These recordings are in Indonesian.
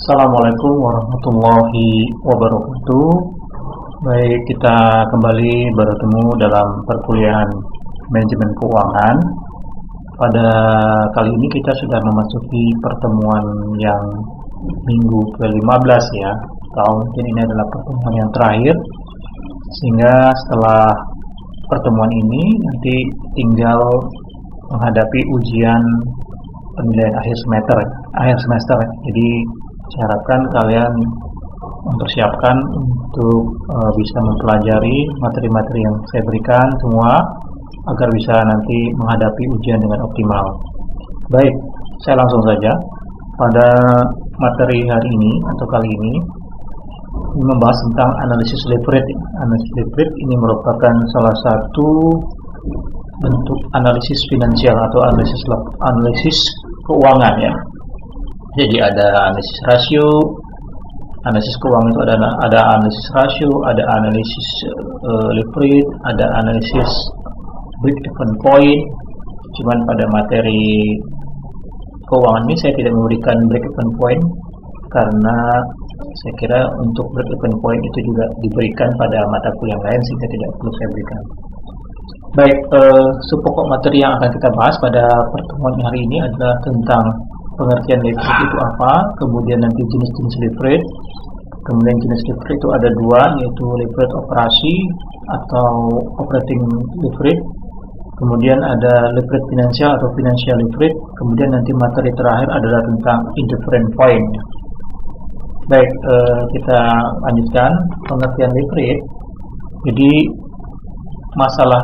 Assalamualaikum warahmatullahi wabarakatuh. Baik, kita kembali bertemu dalam perkuliahan manajemen keuangan. Pada kali ini kita sudah memasuki pertemuan yang minggu ke-15 ya. Mungkin ini adalah pertemuan yang terakhir. Sehingga setelah pertemuan ini nanti tinggal menghadapi ujian penilaian akhir semester. Jadi saya harapkan kalian mempersiapkan untuk bisa mempelajari materi-materi yang saya berikan semua agar bisa nanti menghadapi ujian dengan optimal. Baik, saya langsung saja pada materi hari ini atau kali ini membahas tentang analisis leverage. Analisis leverage ini merupakan salah satu bentuk analisis finansial atau analisis keuangan ya. Jadi ada analisis rasio, analisis keuangan itu ada analisis rasio, ada analisis leverage, ada analisis break-even point. Cuman pada materi keuangan ini saya tidak memberikan break-even point karena saya kira untuk break-even point itu juga diberikan pada mata kuliah lain sehingga tidak perlu saya berikan. Baik, pokok materi yang akan kita bahas pada pertemuan hari ini adalah tentang pengertian leverage itu apa, kemudian nanti jenis-jenis leverage. Kemudian jenis leverage itu ada dua, yaitu leverage operasi atau operating leverage. Kemudian ada leverage finansial atau financial leverage. Kemudian nanti materi terakhir adalah tentang indifferent point. Baik, kita lanjutkan pengertian leverage. Jadi masalah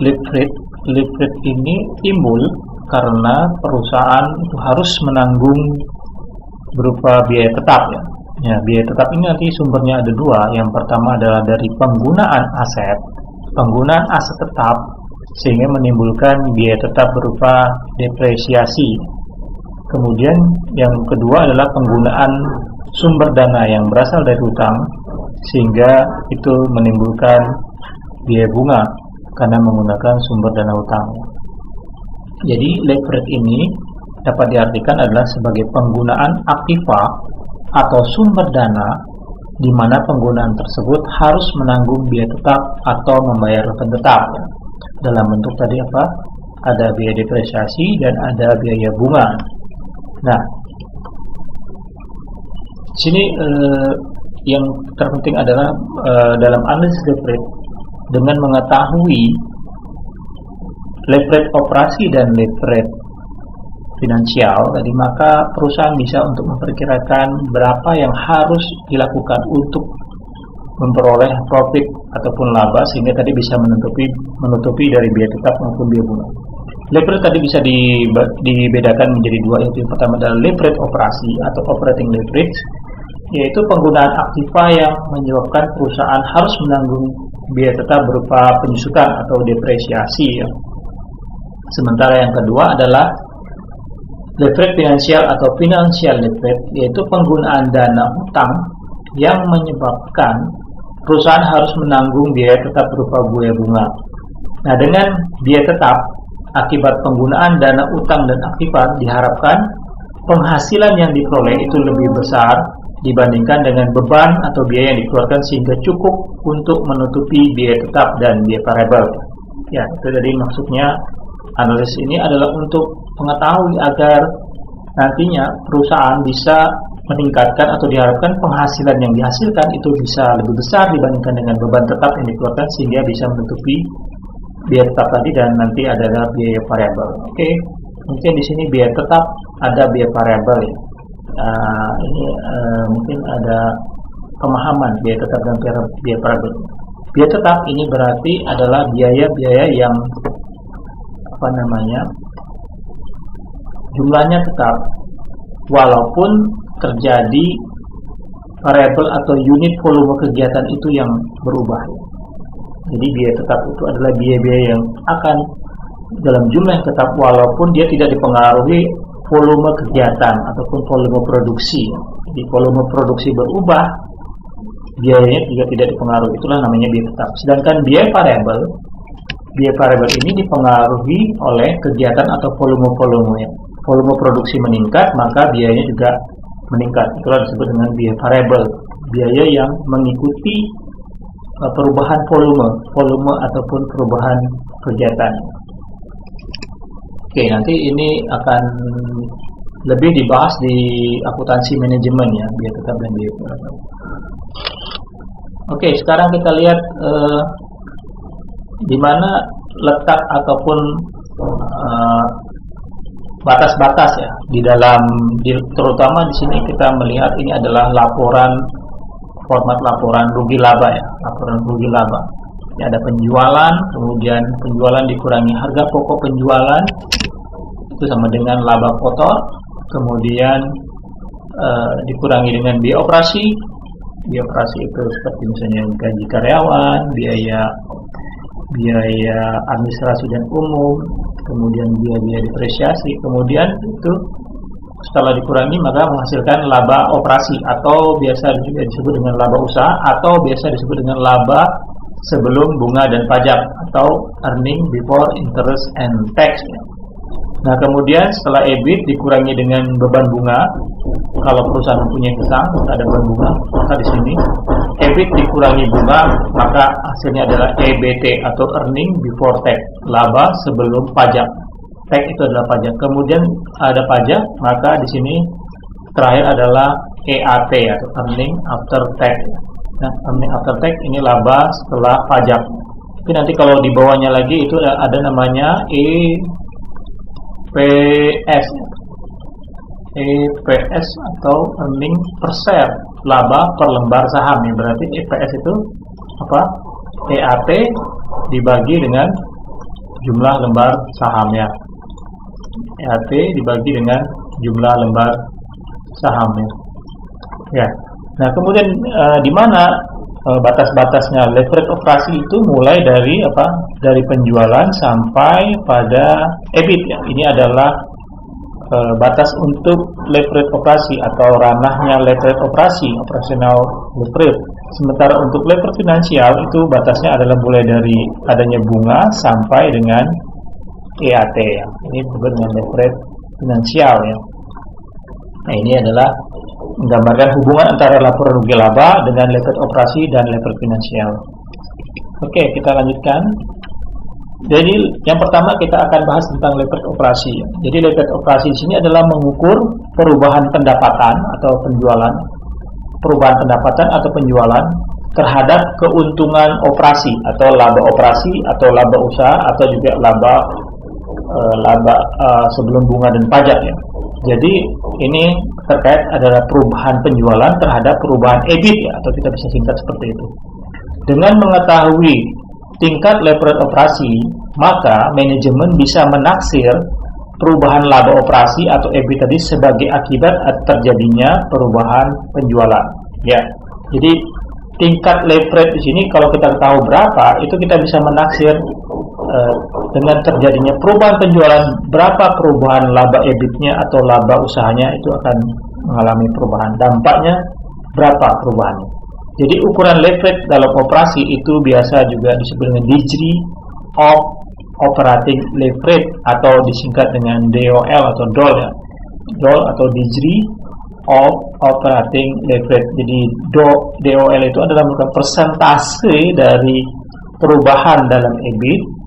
leverage ini timbul karena perusahaan itu harus menanggung berupa biaya tetap ya. Ya, biaya tetap ini nanti sumbernya ada dua. Yang pertama adalah dari penggunaan aset tetap sehingga menimbulkan biaya tetap berupa depresiasi. Kemudian yang kedua adalah penggunaan sumber dana yang berasal dari hutang sehingga itu menimbulkan biaya bunga karena menggunakan sumber dana hutang. Jadi leverage ini dapat diartikan adalah sebagai penggunaan aktiva atau sumber dana di mana penggunaan tersebut harus menanggung biaya tetap atau membayar return tetap. Dalam bentuk tadi apa? Ada biaya depresiasi dan ada biaya bunga. Nah, sini yang terpenting adalah dalam analisis leverage dengan mengetahui leverage operasi dan leverage finansial tadi, maka perusahaan bisa untuk memperkirakan berapa yang harus dilakukan untuk memperoleh profit ataupun laba sehingga tadi bisa menutupi dari biaya tetap maupun biaya bunga. Leverage tadi bisa dibedakan menjadi dua, yaitu yang pertama adalah leverage operasi atau operating leverage, yaitu penggunaan aktiva yang menyebabkan perusahaan harus menanggung biaya tetap berupa penyusutan atau depresiasi ya. Sementara yang kedua adalah leverage finansial atau financial leverage, yaitu penggunaan dana utang yang menyebabkan perusahaan harus menanggung biaya tetap berupa biaya bunga. Nah, dengan biaya tetap akibat penggunaan dana utang dan aktiva diharapkan penghasilan yang diperoleh itu lebih besar dibandingkan dengan beban atau biaya yang dikeluarkan sehingga cukup untuk menutupi biaya tetap dan biaya variabel. Ya, itu jadi maksudnya analisis ini adalah untuk mengetahui agar nantinya perusahaan bisa meningkatkan atau diharapkan penghasilan yang dihasilkan itu bisa lebih besar dibandingkan dengan beban tetap yang dikeluarkan sehingga bisa menutupi biaya tetap tadi dan nanti adalah biaya variabel. Oke, mungkin di sini biaya tetap ada biaya variabel ya. Ini mungkin ada pemahaman biaya tetap dan biaya variabel. Biaya tetap ini berarti adalah biaya-biaya yang jumlahnya tetap walaupun terjadi variabel atau unit volume kegiatan itu yang berubah. Jadi biaya tetap itu adalah biaya-biaya yang akan dalam jumlah yang tetap walaupun dia tidak dipengaruhi volume kegiatan ataupun volume produksi. Jadi volume produksi berubah, biayanya juga tidak dipengaruhi, itulah namanya biaya tetap. Sedangkan biaya variabel ini dipengaruhi oleh kegiatan atau volume-volumenya. Volume produksi meningkat, maka biayanya juga meningkat. Itulah disebut dengan biaya variabel, biaya yang mengikuti perubahan volume ataupun perubahan kegiatan. Oke, nanti ini akan lebih dibahas di akuntansi manajemen ya, biaya tetap dan biaya variabel. Oke, sekarang kita lihat di mana letak ataupun batas-batas ya di dalam, terutama di sini kita melihat ini adalah format laporan rugi laba ya, laporan rugi laba. Ini ada penjualan, kemudian penjualan dikurangi harga pokok penjualan, itu sama dengan laba kotor, kemudian dikurangi dengan biaya operasi. Biaya operasi itu seperti misalnya gaji karyawan, biaya administrasi dan umum, kemudian biaya depresiasi, kemudian itu setelah dikurangi maka menghasilkan laba operasi, atau biasa juga disebut dengan laba usaha, atau biasa disebut dengan laba sebelum bunga dan pajak, atau earning before interest and tax. Nah, kemudian setelah EBIT dikurangi dengan beban bunga, kalau perusahaan mempunyai hutang ada beban bunga, maka di sini EBIT dikurangi bunga, maka hasilnya adalah EBT atau earning before tax, laba sebelum pajak. Tax itu adalah pajak. Kemudian ada pajak, maka di sini terakhir adalah EAT atau earning after tax. Nah, earning after tax ini laba setelah pajak. Tapi nanti kalau di bawahnya lagi itu ada namanya EPS atau earning per share, laba per lembar saham ya. Berarti EPS itu apa? EAT dibagi dengan jumlah lembar saham ya. EAT dibagi dengan jumlah lembar saham ya. Ya. Nah, kemudian di mana batas-batasnya leverage operasi itu mulai dari apa? Dari penjualan sampai pada EBIT ya. Ini adalah batas untuk leverage operasi atau ranahnya leverage operasi, operasional leverage. Sementara untuk leverage finansial itu batasnya adalah mulai dari adanya bunga sampai dengan EAT ya. Ini disebut dengan leverage finansial ya. Nah, ini adalah menggambarkan hubungan antara laporan rugi laba dengan leverage operasi dan leverage finansial. Oke, kita lanjutkan. Jadi yang pertama kita akan bahas tentang leverage operasi. Jadi leverage operasi di sini adalah mengukur perubahan pendapatan atau penjualan, terhadap keuntungan operasi atau laba usaha atau juga laba sebelum bunga dan pajak ya. Jadi ini terkait adalah perubahan penjualan terhadap perubahan EBIT ya, atau kita bisa singkat seperti itu. Dengan mengetahui tingkat leverage operasi, maka manajemen bisa menaksir perubahan laba operasi atau EBIT tadi sebagai akibat terjadinya perubahan penjualan. Ya, jadi tingkat leverage di sini kalau kita tahu berapa, itu kita bisa menaksir dengan terjadinya perubahan penjualan, berapa perubahan laba EBIT-nya atau laba usahanya itu akan mengalami perubahan. Dampaknya berapa perubahannya. Jadi ukuran leverage dalam operasi itu biasa juga disebut dengan degree of operating leverage atau disingkat dengan DOL atau DOL ya. DOL atau degree of operating leverage. Jadi DOL itu adalah merupakan persentase dari perubahan dalam EBIT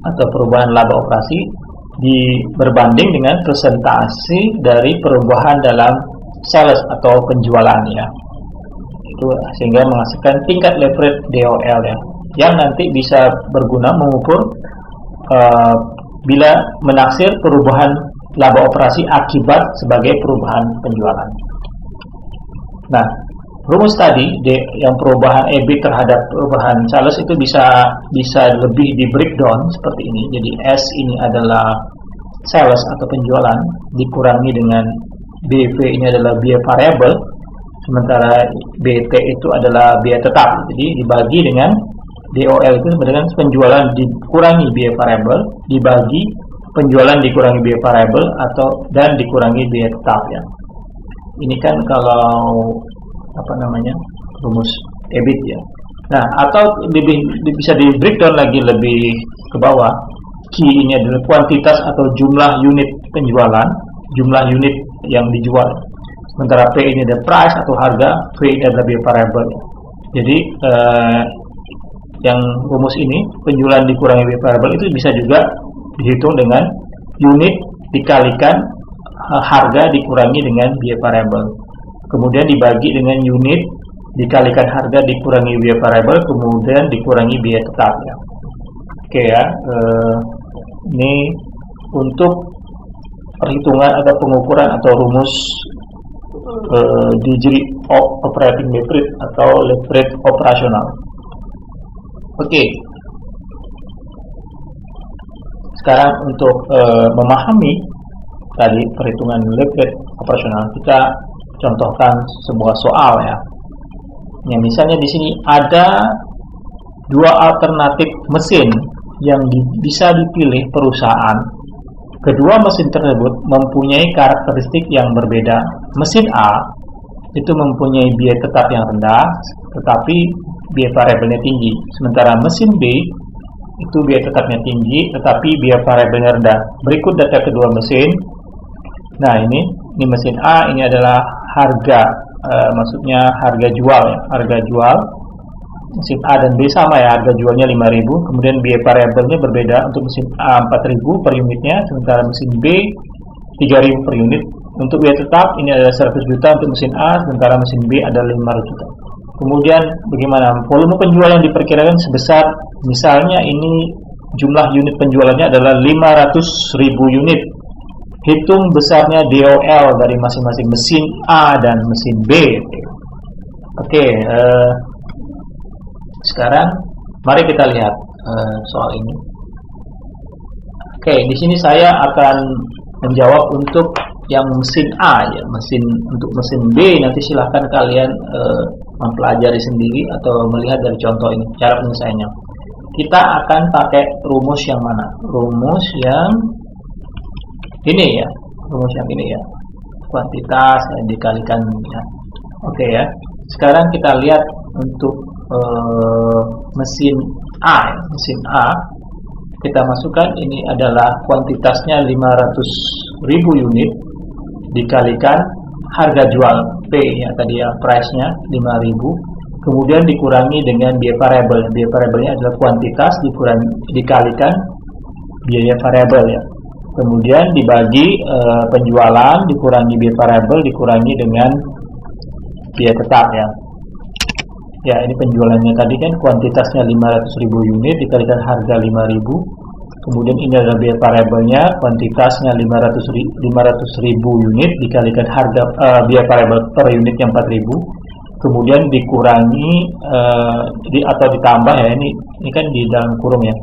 atau perubahan laba operasi berbanding dengan persentase dari perubahan dalam sales atau penjualan ya. Itu sehingga menghasilkan tingkat leverage DOL ya, yang nanti bisa berguna mengukur bila menaksir perubahan laba operasi akibat sebagai perubahan penjualan. Nah, rumus tadi yang perubahan EBIT terhadap perubahan sales itu bisa lebih di breakdown seperti ini. Jadi S ini adalah sales atau penjualan dikurangi dengan BV ini adalah biaya variabel, sementara BT itu adalah biaya tetap. Jadi dibagi dengan DOL itu sebenarnya penjualan dikurangi biaya variabel dibagi penjualan dikurangi biaya variabel dan dikurangi biaya tetap ya. Ini kan kalau rumus EBIT ya. Nah, atau bisa di breakdown lagi lebih ke bawah. Q ini adalah kuantitas atau jumlah unit penjualan, jumlah unit yang dijual. Sementara P ini ada price atau harga, V ini adalah biaya variabel. Jadi yang rumus ini, penjualan dikurangi biaya variabel, itu bisa juga dihitung dengan unit dikalikan harga dikurangi dengan biaya variabel. Kemudian dibagi dengan unit dikalikan harga dikurangi biaya variabel, kemudian dikurangi biaya tetap ya. Oke ya, ini untuk perhitungan atau pengukuran atau rumus degree of operating leverage atau leverage operasional. Oke. Sekarang untuk memahami tadi perhitungan leverage operasional, kita contohkan sebuah soal ya. Ya, misalnya di sini ada dua alternatif mesin yang bisa dipilih perusahaan. Kedua mesin tersebut mempunyai karakteristik yang berbeda. Mesin A itu mempunyai biaya tetap yang rendah, tetapi biaya variabelnya tinggi. Sementara mesin B itu biaya tetapnya tinggi, tetapi biaya variabelnya rendah. Berikut data kedua mesin. Nah, ini mesin A, ini adalah harga, maksudnya harga jual ya, harga jual. Mesin A dan B sama ya, harga jualnya 5.000, kemudian biaya variabelnya berbeda. Untuk mesin A 4.000 per unitnya, sementara mesin B 3.000 per unit. Untuk biaya tetap ini adalah 100 juta untuk mesin A, sementara mesin B adalah 500 juta. Kemudian bagaimana volume penjualan yang diperkirakan sebesar, misalnya ini jumlah unit penjualannya adalah 500.000 unit. Hitung besarnya DOL dari masing-masing mesin A dan mesin B. Oke, sekarang mari kita lihat soal ini. Oke, di sini saya akan menjawab untuk yang mesin A ya, untuk mesin B nanti silahkan kalian mempelajari sendiri atau melihat dari contoh ini cara penyelesaiannya. Kita akan pakai rumus yang mana? Rumus yang ini ya, rumus yang ini ya, kuantitas dikalikan ya. Oke ya. Sekarang kita lihat untuk mesin A, mesin A kita masukkan ini adalah kuantitasnya 500.000 unit dikalikan harga jual P ya, tadi ya, price-nya 5.000, kemudian dikurangi dengan biaya variabel. Biaya variabelnya adalah kuantitas dikalikan biaya variabel ya. Kemudian dibagi penjualan dikurangi biaya variabel dikurangi dengan biaya tetap ya. Ya, ini penjualannya tadi kan kuantitasnya 500.000 unit dikalikan harga 5.000. Kemudian ini adalah biaya variabelnya, kuantitasnya 500.000 unit dikalikan harga biaya variabel per unitnya 4.000. Kemudian dikurangi atau ditambah ya, ini kan di dalam kurung ya.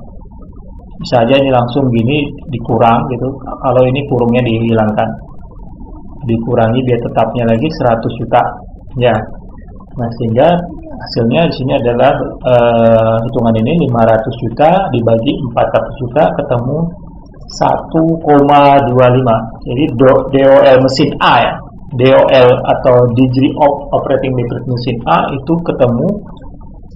Bisa aja ini langsung gini dikurang gitu. Kalau ini kurungnya dihilangkan. Dikurangi biaya tetapnya lagi 100 juta. Ya. Nah, sehingga hasilnya di sini adalah hitungan ini 500 juta dibagi 400 juta ketemu 1,25. Jadi DOL mesin A ya. DOL atau degree of operating leverage mesin A itu ketemu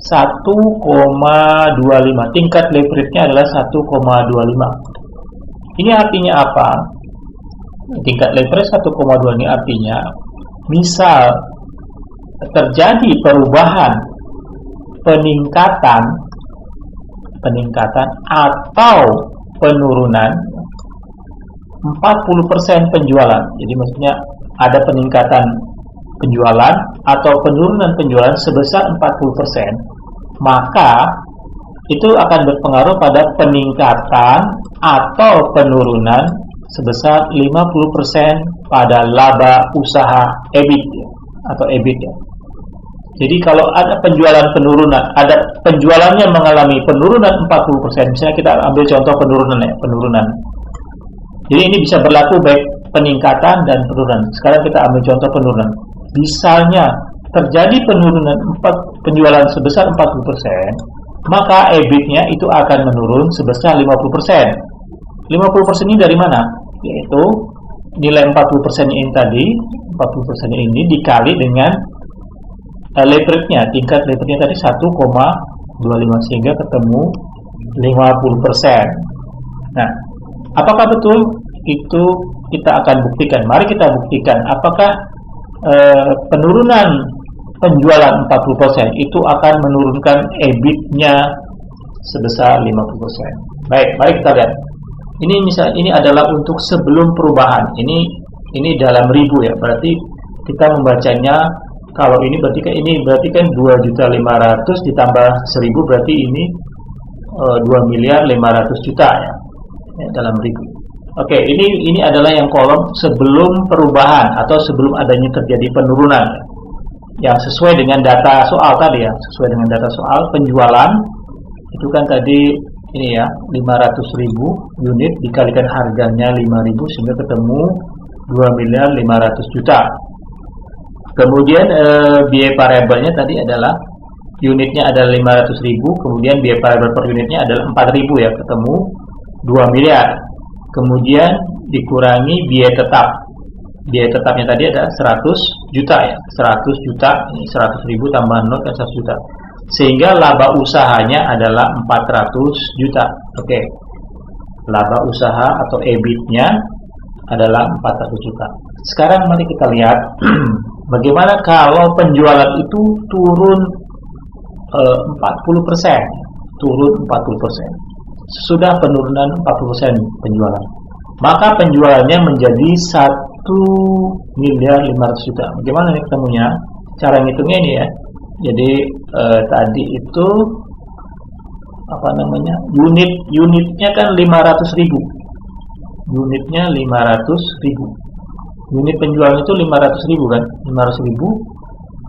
1,25. Tingkat leverage-nya adalah 1,25. Ini artinya apa? Tingkat leverage 1,2 ini artinya misal terjadi perubahan peningkatan atau penurunan 40% penjualan. Jadi maksudnya ada peningkatan penjualan atau penurunan penjualan sebesar 40%, maka itu akan berpengaruh pada peningkatan atau penurunan sebesar 50% pada laba usaha EBIT atau EBIT ya. Jadi kalau ada ada penjualannya mengalami penurunan 40%, misalnya kita ambil contoh penurunan. Jadi ini bisa berlaku baik peningkatan dan penurunan. Sekarang kita ambil contoh penurunan. Misalnya terjadi penurunan penjualan sebesar 40%, maka EBIT-nya itu akan menurun sebesar 50%. 50% ini dari mana? Yaitu nilai 40% ini tadi, 40% ini dikali dengan leverage-nya, tingkat leverage-nya tadi 1,25 sehingga ketemu 50%. Nah, apakah betul itu kita akan buktikan? Mari kita buktikan apakah penurunan penjualan 40% itu akan menurunkan EBIT-nya sebesar 50%. Baik, mari kita lihat. Ini adalah untuk sebelum perubahan. Ini dalam ribu ya. Berarti kita membacanya kalau ini berarti kan 2.500.000 ditambah 1.000 berarti ini 2.500.000.000 ya. Dalam ribu. Oke, ini adalah yang kolom sebelum perubahan atau sebelum adanya terjadi penurunan. Yang sesuai dengan data soal tadi ya, sesuai dengan data soal penjualan itu kan tadi ini ya 500.000 unit dikalikan harganya 5.000 sehingga ketemu 2.500.000.000. Kemudian biaya variabelnya tadi adalah unitnya adalah 500.000, kemudian biaya variabel per unitnya adalah 4.000 ya, ketemu 2 miliar. Kemudian dikurangi biaya tetap. Biaya tetapnya tadi ada 100 juta ya, 100 juta, ini 100.000 tambah 0 kan 100 juta. Sehingga laba usahanya adalah 400 juta. Oke. Laba usaha atau EBIT-nya adalah 400 juta. Sekarang mari kita lihat bagaimana kalau penjualan itu turun 40%, turun 40%. Sudah penurunan 40% penjualan. Maka penjualannya menjadi 1.500.000.000. Bagaimana nih ketemunya? Cara ngitungnya ini ya. Jadi tadi itu unitnya kan 500.000. Unitnya 500.000. Unit penjualan itu 500.000 kan? 500.000.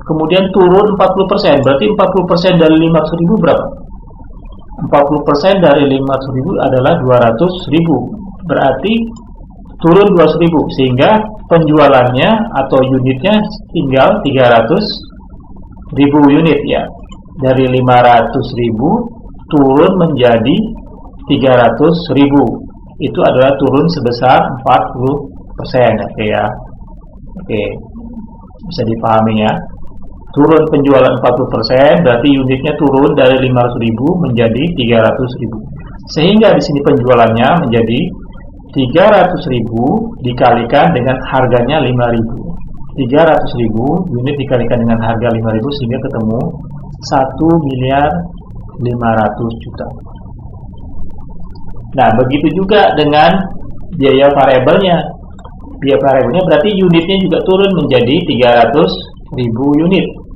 Kemudian turun 40%. Berarti 40% dari 500.000 berapa? 40% dari 500.000 adalah 200.000. Berarti turun 200.000 sehingga penjualannya atau unitnya tinggal 300.000 unit ya. Dari 500.000 turun menjadi 300.000. Itu adalah turun sebesar 40%. Oke ya. Oke. Bisa dipahami ya. Turun penjualan 40%, berarti unitnya turun dari 500.000 menjadi 300.000. Sehingga di sini penjualannya menjadi 300.000 dikalikan dengan harganya 5.000. 300.000 unit dikalikan dengan harga 5.000 sehingga ketemu 1.500.000.000. Nah, begitu juga dengan biaya variabelnya. Biaya variabelnya berarti unitnya juga turun menjadi 300.000 unit.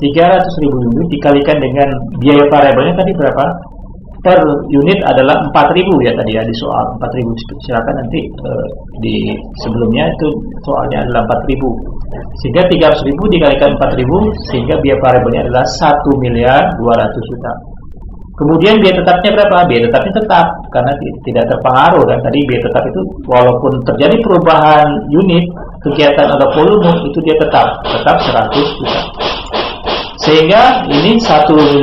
300.000 unit dikalikan dengan biaya variabelnya tadi berapa? Per unit adalah 4.000 ya tadi ya di soal 4.000. Silakan nanti di sebelumnya itu soalnya adalah 4.000. Sehingga 300.000 dikalikan 4.000 sehingga biaya variabelnya adalah 1.200.000.000. Kemudian biaya tetapnya berapa? Biaya tetapnya tetap karena tidak terpengaruh kan tadi biaya tetap itu walaupun terjadi perubahan unit kegiatan atau volume itu dia tetap 100 juta. Sehingga ini 1.500.000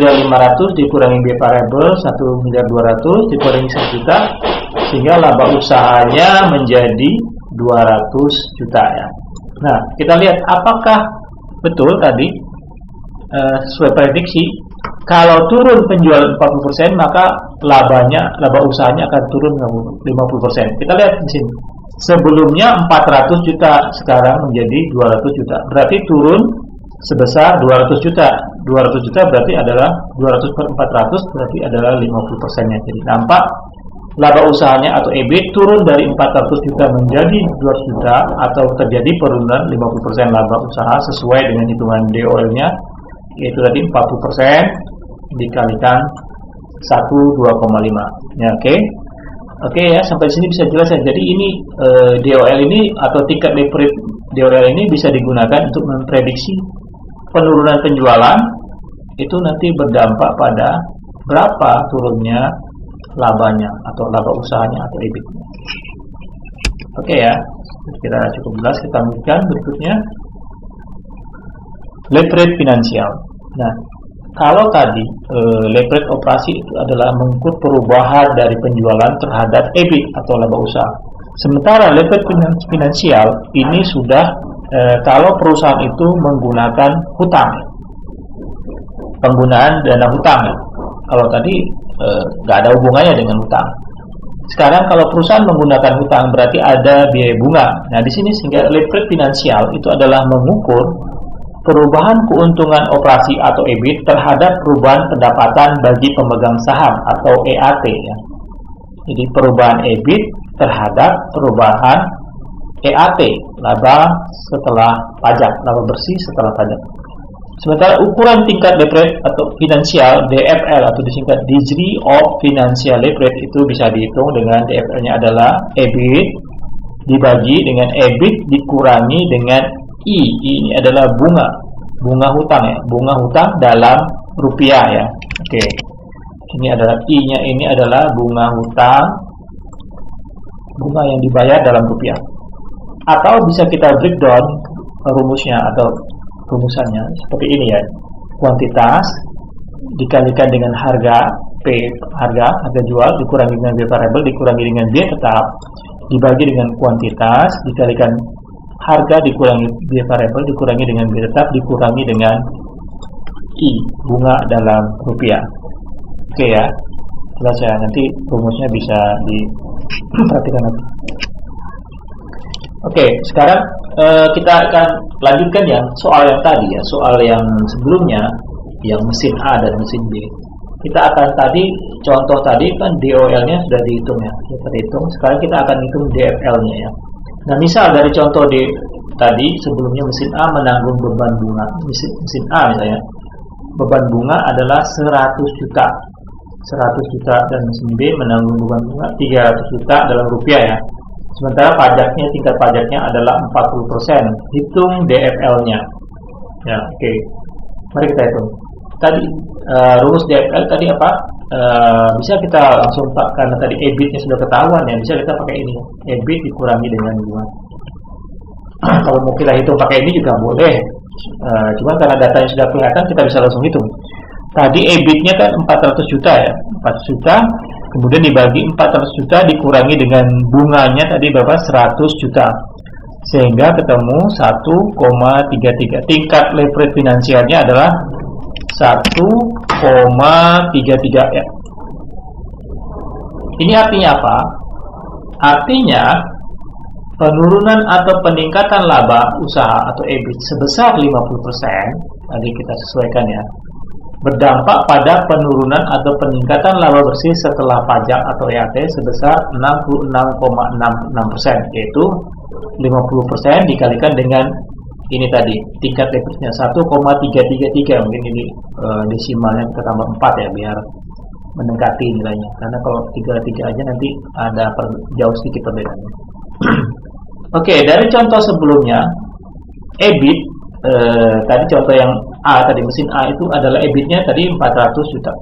dikurangi biaya variabel 1.200.000 dikurangi 1 juta sehingga laba usahanya menjadi 200 juta ya. Nah, kita lihat apakah betul tadi sesuai prediksi kalau turun penjualan 40% maka laba usahanya akan turun 50%. Kita lihat di sini. Sebelumnya 400 juta, sekarang menjadi 200 juta. Berarti turun sebesar 200 juta. 200 juta berarti adalah 200 per 400 berarti adalah 50%-nya. Jadi nampak laba usahanya atau EBIT turun dari 400 juta menjadi 200 juta atau terjadi penurunan 50% laba usaha sesuai dengan hitungan DOL-nya yaitu tadi 40% dikalikan 2,5 ya, oke ya, sampai sini bisa jelas ya. Jadi ini DOL ini atau tingkat leverage DOL ini bisa digunakan untuk memprediksi penurunan penjualan itu nanti berdampak pada berapa turunnya labanya atau laba usahanya atau EBIT-nya. Oke ya, kira cukup jelas. Kita lanjutkan berikutnya. Leverage finansial. Nah, kalau tadi leverage operasi itu adalah mengikut perubahan dari penjualan terhadap EBIT atau laba usaha. Sementara leverage finansial ini sudah kalau perusahaan itu menggunakan hutang, penggunaan dana hutang. Kalau tadi nggak ada hubungannya dengan hutang. Sekarang kalau perusahaan menggunakan hutang berarti ada biaya bunga. Nah, di sini sehingga leverage finansial itu adalah mengukur perubahan keuntungan operasi atau EBIT terhadap perubahan pendapatan bagi pemegang saham atau EAT ya. Jadi perubahan EBIT terhadap perubahan EAT, laba setelah pajak, laba bersih setelah pajak. Sementara ukuran tingkat leverage atau finansial DFL atau disingkat Degree of Financial Leverage itu bisa dihitung dengan DFL-nya adalah EBIT dibagi dengan EBIT dikurangi dengan I. Ini adalah bunga hutang ya, bunga hutang dalam rupiah ya. Oke. Ini adalah I-nya, ini adalah bunga hutang, bunga yang dibayar dalam rupiah. Atau bisa kita breakdown rumusnya atau rumusannya seperti ini ya. Kuantitas dikalikan dengan harga P, harga jual dikurangi dengan biaya variabel dikurangi dengan biaya tetap dibagi dengan kuantitas dikalikan harga dikurangi biaya variabel dikurangi dengan biaya tetap dikurangi dengan I, bunga dalam rupiah. Oke ya. Jelas ya, nanti rumusnya bisa diperhatikan nanti. Oke, sekarang kita akan lanjutkan ya soal yang tadi ya, soal yang sebelumnya yang mesin A dan mesin B. Kita akan tadi contoh tadi kan DOL-nya sudah dihitung ya, kita hitung. Sekarang kita akan hitung DFL-nya ya. Nah, misal dari contoh tadi sebelumnya mesin A menanggung beban bunga, mesin A misalnya beban bunga adalah 100 juta dan mesin B menanggung beban bunga 300 juta dalam rupiah ya. Sementara pajaknya, tingkat pajaknya adalah 40%. Hitung DFL-nya. Ya, oke. Mari kita hitung. Tadi rumus DFL tadi apa? Bisa kita langsung karena tadi EBIT-nya sudah ketahuan ya, bisa kita pakai ini. EBIT dikurangi dengan bunga. Kalau mau kita hitung pakai ini juga boleh. Cuma karena datanya sudah kelihatan, kita bisa langsung hitung. Tadi EBIT-nya kan 400 juta ya. 400 juta. Kemudian dibagi 400 juta dikurangi dengan bunganya tadi berapa? 100 juta. Sehingga ketemu 1,33. Tingkat leverage finansialnya adalah 1,33 ya. Ini artinya apa? Artinya penurunan atau peningkatan laba usaha atau EBIT sebesar 50%, tadi kita sesuaikan ya, berdampak pada penurunan atau peningkatan laba bersih setelah pajak atau EAT sebesar 66,66%, yaitu 50% dikalikan dengan ini tadi tingkat leverage-nya 1,333. Mungkin ini desimalnya kita tambah 4 ya biar mendekati nilainya, karena kalau 33 aja nanti ada jauh sedikit perbedaannya. Oke, dari contoh sebelumnya EBIT tadi contoh yang A tadi mesin A itu adalah EBIT-nya tadi 400 juta.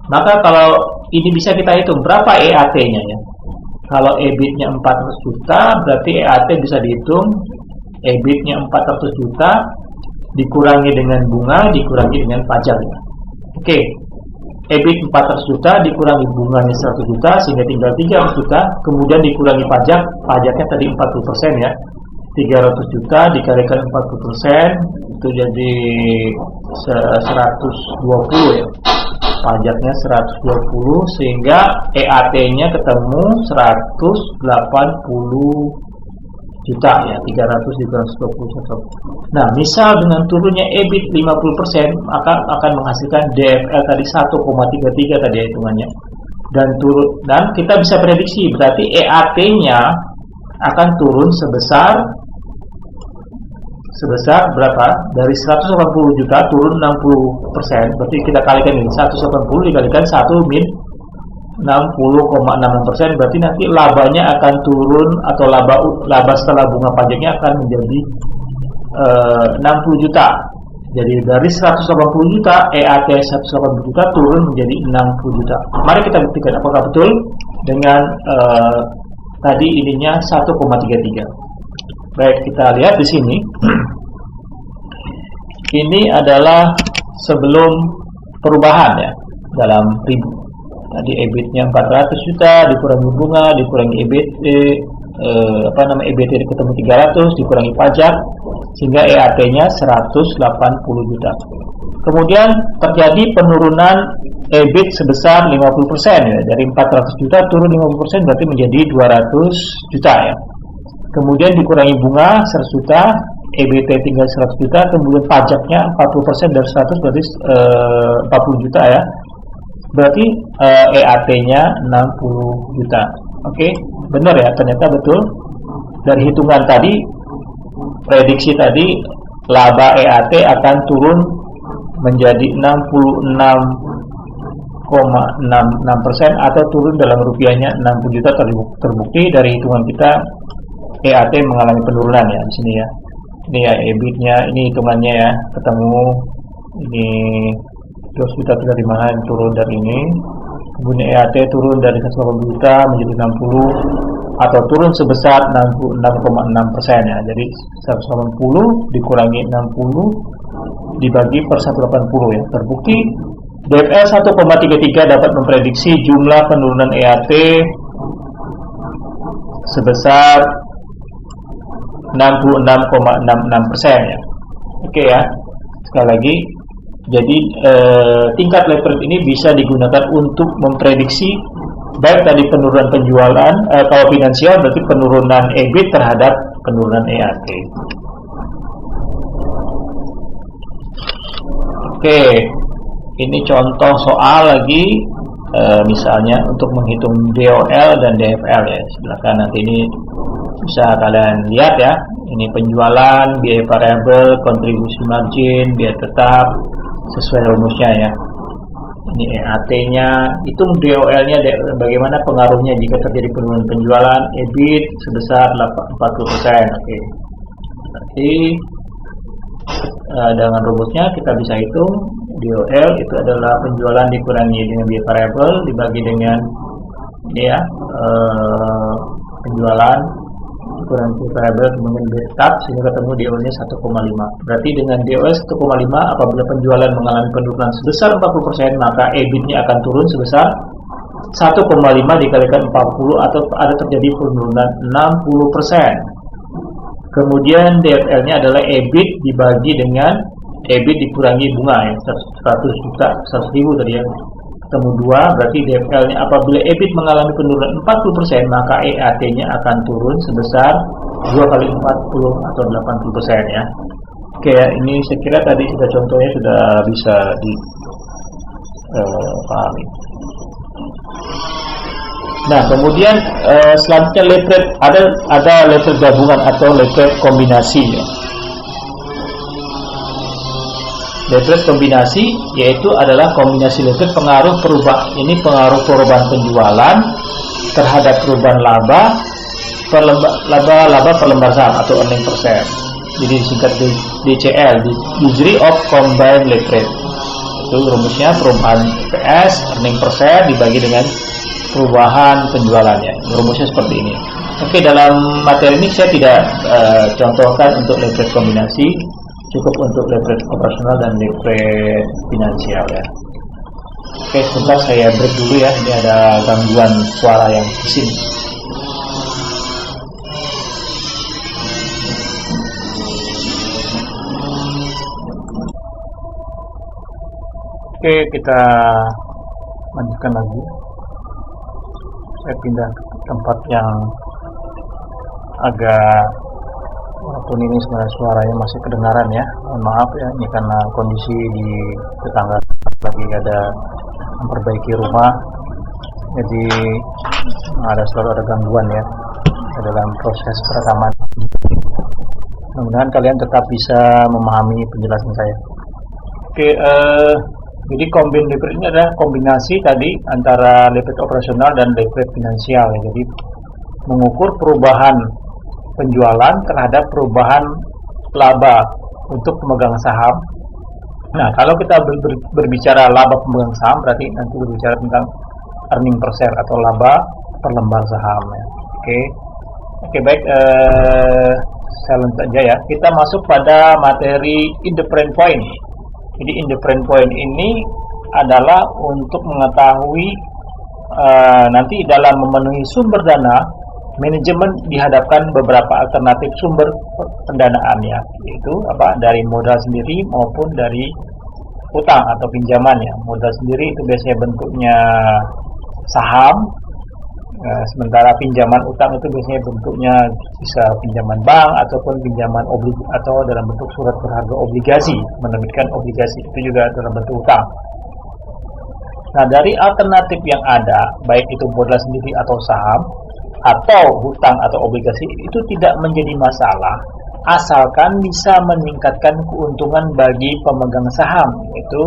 Maka kalau ini bisa kita hitung berapa EAT-nya ya. Kalau EBIT-nya 400 juta berarti EAT bisa dihitung EBIT-nya 400 juta dikurangi dengan bunga dikurangi dengan pajak ya. Oke. EBIT 400 juta dikurangi bunganya 100 juta sehingga tinggal 300 juta, kemudian dikurangi pajak, pajaknya tadi 40% ya. 300 juta dikalikan 40% itu jadi 120 ya. Pajaknya 120 sehingga EAT-nya ketemu 180 juta ya, 300 dikurangi 120. Nah, misal dengan turunnya EBIT 50% maka akan menghasilkan DFL tadi 1,33 tadi hitungannya. Dan kita bisa prediksi berarti EAT-nya akan turun sebesar berapa? Dari 180 juta turun 60%. Berarti kita kalikan ini 180 dikalikan 1 min 60,66%, berarti nanti labanya akan turun atau laba setelah bunga pajaknya akan menjadi 60 juta. Jadi dari 180 juta EAT 180 juta turun menjadi 60 juta. Mari kita buktikan apakah betul dengan tadi ininya 1,33. Baik, kita lihat di sini. Ini adalah sebelum perubahan ya dalam ribu. Tadi EBIT-nya 400 juta dikurangi bunga dikurangi EBIT ketemu 300 dikurangi pajak sehingga EAT-nya 180 juta. Kemudian terjadi penurunan EBIT sebesar 50% ya. Dari 400 juta turun 50% berarti menjadi 200 juta ya. Kemudian dikurangi bunga 100 juta, EBT tinggal 100 juta, kemudian pajaknya 40% dari 100 berarti 40 juta ya. Berarti EAT-nya 60 juta. Oke, benar ya, ternyata betul. Dari hitungan tadi, prediksi tadi, laba EAT akan turun menjadi 66,66% atau turun dalam rupiahnya 60 juta. Terbukti dari hitungan kita EAT mengalami penurunan ya di sini ya. Ini ya EBIT-nya, ini hitungannya ya, ketemu ini 200 juta dari mana yang turun dari ini. Kemudian EAT turun dari 180 juta menjadi 60 atau turun sebesar 66,6% ya. Jadi 180 dikurangi 60 dibagi per 180 ya. Terbukti DFL 1,33 dapat memprediksi jumlah penurunan EAT sebesar 66,66% ya. Oke ya. Sekali lagi, jadi tingkat leverage ini bisa digunakan untuk memprediksi baik tadi penurunan penjualan, kalau finansial berarti penurunan EBIT terhadap penurunan EAT. Oke, ini contoh soal lagi, misalnya untuk menghitung DOL dan DFL ya. Sebelah kanan nanti ini bisa kalian lihat ya. Ini penjualan, biaya variabel, kontribusi margin, biaya tetap sesuai rumusnya ya. Ini EAT-nya, hitung DOL-nya bagaimana pengaruhnya jika terjadi penurunan penjualan, EBIT sebesar 40%. Oke. Berarti dengan rumusnya kita bisa hitung DOL itu adalah penjualan dikurangi dengan biaya variabel dibagi dengan ini ya, penjualan dikurangi biaya variabel kemudian biaya tetap sehingga ketemu DOL-nya 1,5. Berarti dengan DOL 1,5 apabila penjualan mengalami penurunan sebesar 40% maka EBIT-nya akan turun sebesar 1,5 dikalikan 40 atau ada terjadi penurunan 60%. Kemudian DFL-nya adalah EBIT dibagi dengan EBIT dikurangi bunga ya, 100 juta, 100 ribu tadi ya, ketemu 2, berarti DFL-nya apabila EBIT mengalami penurunan 40% maka EAT-nya akan turun sebesar 2 kali 40 atau 80% ya. Oke ya, ini saya kira tadi sudah contohnya sudah bisa dipahami. Nah, kemudian selanjutnya leverage, ada leverage gabungan atau leverage kombinasi ya. Leverage kombinasi yaitu adalah kombinasi leverage pengaruh perubahan penjualan terhadap perubahan laba per lembar saham atau earning per share. Jadi disingkat DCL, Degree of Combined Leverage. Itu rumusnya perubahan PS earning per share dibagi dengan perubahan penjualannya. Rumusnya seperti ini. Oke, dalam materi ini saya tidak contohkan untuk leverage kombinasi, cukup untuk leverage operasional dan leverage finansial ya. Oke, sebentar saya break dulu ya. Ini ada gangguan suara yang di sini. Oke, kita lanjutkan lagi. Saya pindah ke tempat yang agak walaupun ini sebenarnya suaranya masih kedengaran ya. Mohon maaf ya, ini karena kondisi di tetangga lagi ada memperbaiki rumah, jadi selalu ada gangguan ya dalam proses perekaman. Mudah-mudahan kalian tetap bisa memahami penjelasan saya. Oke, jadi combined leverage ini adalah kombinasi tadi antara leverage operasional dan leverage finansial ya. Jadi mengukur perubahan penjualan terhadap perubahan laba untuk pemegang saham. Nah, kalau kita berbicara laba pemegang saham berarti nanti berbicara tentang earning per share atau laba per lembar saham ya. Oke, baik, saya lanjut aja ya. Kita masuk pada materi independent point. Jadi independent point ini adalah untuk mengetahui nanti dalam memenuhi sumber dana, manajemen dihadapkan beberapa alternatif sumber pendanaan ya, yaitu dari modal sendiri maupun dari utang atau pinjaman ya. Modal sendiri itu biasanya bentuknya saham, sementara pinjaman utang itu biasanya bentuknya bisa pinjaman bank ataupun pinjaman atau dalam bentuk surat berharga obligasi, menerbitkan obligasi itu juga dalam bentuk utang. Nah, dari alternatif yang ada, baik itu modal sendiri atau saham atau hutang atau obligasi, itu tidak menjadi masalah asalkan bisa meningkatkan keuntungan bagi pemegang saham, yaitu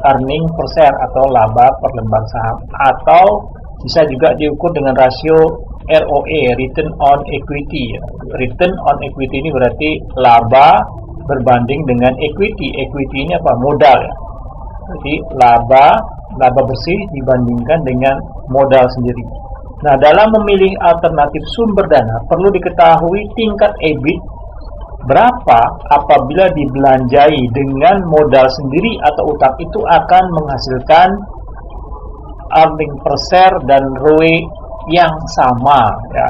earning per share atau laba per lembar saham, atau bisa juga diukur dengan rasio ROE, return on equity. Return on equity ini berarti laba berbanding dengan equity. Equity ini apa? Modal ya. Jadi laba bersih dibandingkan dengan modal sendiri. Nah, dalam memilih alternatif sumber dana perlu diketahui tingkat EBIT berapa apabila dibelanjai dengan modal sendiri atau utang itu akan menghasilkan earning per share dan ROE yang sama ya.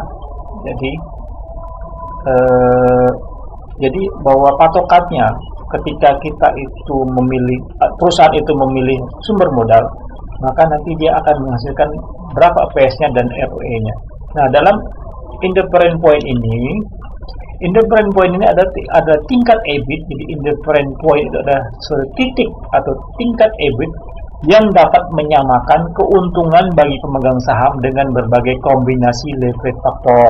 Jadi bahwa patokannya ketika kita itu memilih, perusahaan itu memilih sumber modal, maka nanti dia akan menghasilkan berapa PS-nya dan ROE-nya. Nah, dalam indifferent point ini ada tingkat EBIT. Jadi indifferent point itu ada titik atau tingkat EBIT yang dapat menyamakan keuntungan bagi pemegang saham dengan berbagai kombinasi leverage factor.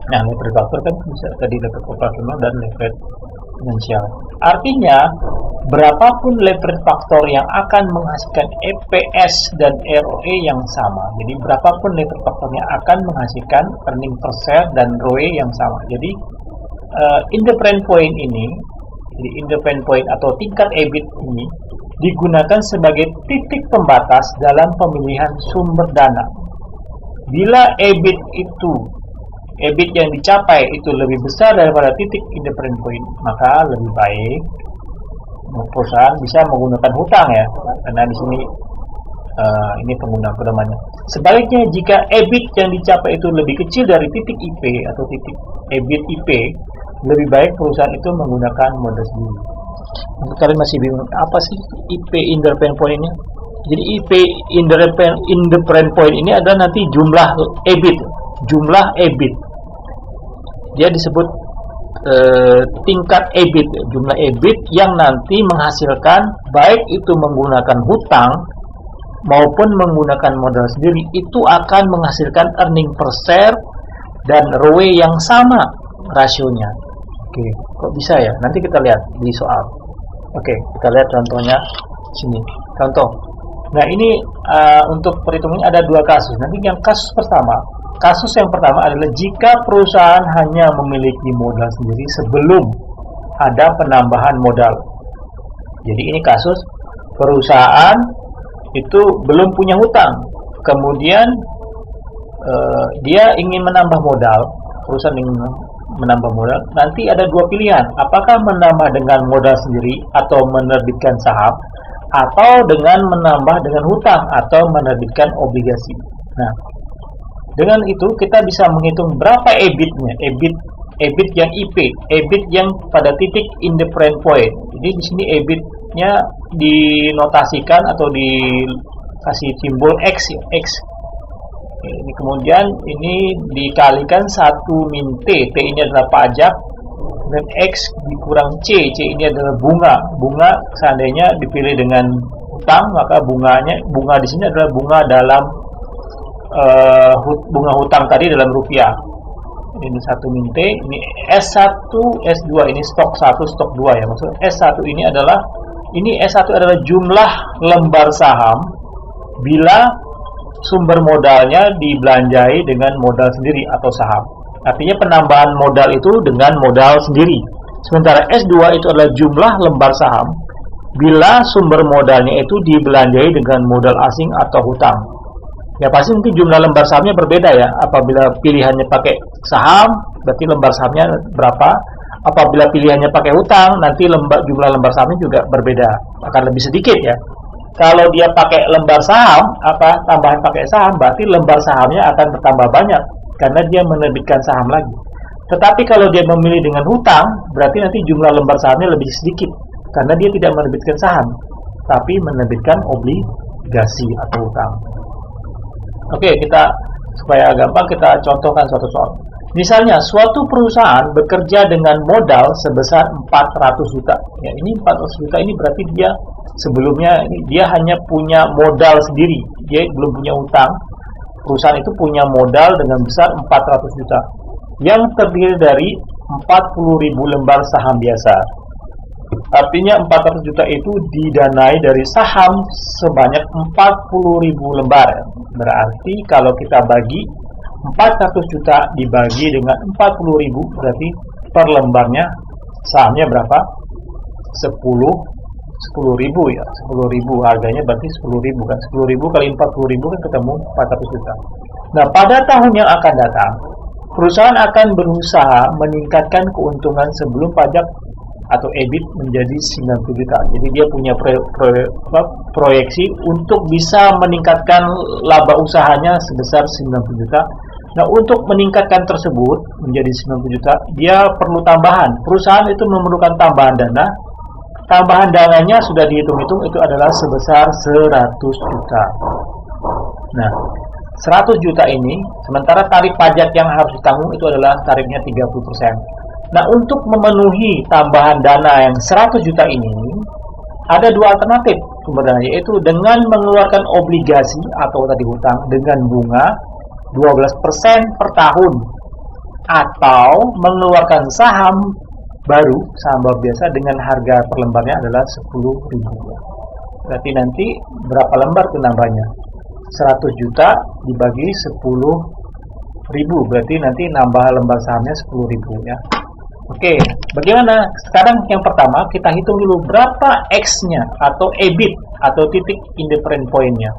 Nah, leverage factor kan bisa tadi leverage operasional dan leverage finansial. Artinya, berapapun leverage factor yang akan menghasilkan EPS dan ROE yang sama. Jadi, berapapun leverage factornya akan menghasilkan earning per share dan ROE yang sama. Jadi, indifferent point ini, jadi indifferent point atau tingkat EBIT ini digunakan sebagai titik pembatas dalam pemilihan sumber dana. Bila EBIT yang dicapai itu lebih besar daripada titik indifferent point, maka lebih baik perusahaan bisa menggunakan hutang ya, karena di sini ini pengguna pedomannya. Sebaliknya, jika EBIT yang dicapai itu lebih kecil dari titik IP atau titik EBIT IP, lebih baik perusahaan itu menggunakan modal sendiri. Untuk kalian masih bingung, apa sih IP indifferent point ini? Jadi IP indifferent point ini adalah nanti jumlah EBIT. Dia disebut tingkat EBIT, jumlah EBIT yang nanti menghasilkan, baik itu menggunakan hutang maupun menggunakan modal sendiri, itu akan menghasilkan earning per share dan ROE yang sama rasionya. Oke, kok bisa ya? Nanti kita lihat di soal. Oke, kita lihat contohnya sini. Contoh. Nah, ini untuk perhitungannya ada dua kasus. Nanti yang kasus yang pertama adalah jika perusahaan hanya memiliki modal sendiri sebelum ada penambahan modal. Jadi ini kasus perusahaan itu belum punya hutang, kemudian dia ingin menambah modal. Perusahaan ingin menambah modal, nanti ada dua pilihan, apakah menambah dengan modal sendiri atau menerbitkan saham, atau dengan menambah dengan hutang atau menerbitkan obligasi. Nah, dengan itu kita bisa menghitung berapa EBIT-nya, EBIT yang IP, EBIT yang pada titik indifferent point. Jadi di sini EBIT-nya dinotasikan atau dikasih simbol X, X. Ini kemudian ini dikalikan 1 min T. T ini adalah pajak, dan X dikurang C. C ini adalah bunga. Bunga seandainya dipilih dengan hutang, maka bunga di sini adalah bunga dalam bunga hutang tadi dalam rupiah. Ini 1 min T, ini S1, S2, ini stok 1, stok 2 ya. Maksudnya S1 ini adalah S1 adalah jumlah lembar saham bila sumber modalnya dibelanjai dengan modal sendiri atau saham. Artinya penambahan modal itu dengan modal sendiri. Sementara S2 itu adalah jumlah lembar saham bila sumber modalnya itu dibelanjai dengan modal asing atau hutang. Ya pasti nanti jumlah lembar sahamnya berbeda ya. Apabila pilihannya pakai saham, berarti lembar sahamnya berapa. Apabila pilihannya pakai hutang, nanti jumlah lembar sahamnya juga berbeda, akan lebih sedikit ya. Kalau dia pakai lembar saham, tambahan pakai saham, berarti lembar sahamnya akan bertambah banyak karena dia menerbitkan saham lagi. Tetapi kalau dia memilih dengan hutang, berarti nanti jumlah lembar sahamnya lebih sedikit karena dia tidak menerbitkan saham. tapi menerbitkan obligasi atau utang. Oke, kita supaya gampang kita contohkan suatu soal. Misalnya, suatu perusahaan bekerja dengan modal sebesar 400 juta. Ya, ini 400 juta ini berarti dia sebelumnya dia hanya punya modal sendiri. Dia belum punya utang. Perusahaan itu punya modal dengan besar 400 juta. Yang terdiri dari 40.000 lembar saham biasa. Artinya 400 juta itu didanai dari saham sebanyak 40.000 lembar. Berarti kalau kita bagi 400 juta dibagi dengan 40.000 berarti per lembarnya sahamnya berapa? 10.000 ya. 10.000 harganya berarti 10.000 kan. 10.000 kali 40.000 kan ketemu 400 juta. Nah, pada tahun yang akan datang perusahaan akan berusaha meningkatkan keuntungan sebelum pajak atau EBIT menjadi 90 juta. Jadi dia punya proyeksi untuk bisa meningkatkan laba usahanya sebesar 90 juta. Nah, untuk meningkatkan tersebut menjadi 90 juta, dia perlu tambahan. Perusahaan itu memerlukan tambahan dana. Tambahan dananya sudah dihitung-hitung itu adalah sebesar 100 juta. Nah, 100 juta ini, sementara tarif pajak yang harus ditanggung itu adalah tarifnya 30%. Nah, untuk memenuhi tambahan dana yang 100 juta ini, ada dua alternatif sumber dana, yaitu dengan mengeluarkan obligasi atau tadi hutang dengan bunga 12% per tahun, atau mengeluarkan saham baru, saham baru biasa dengan harga per lembarnya adalah 10.000. Berarti nanti berapa lembar tuh nambahnya? 100 juta dibagi 10.000, berarti nanti nambah lembar sahamnya 10.000 ya. Oke, bagaimana? Sekarang yang pertama kita hitung dulu berapa X-nya atau EBIT atau titik indifferent point-nya.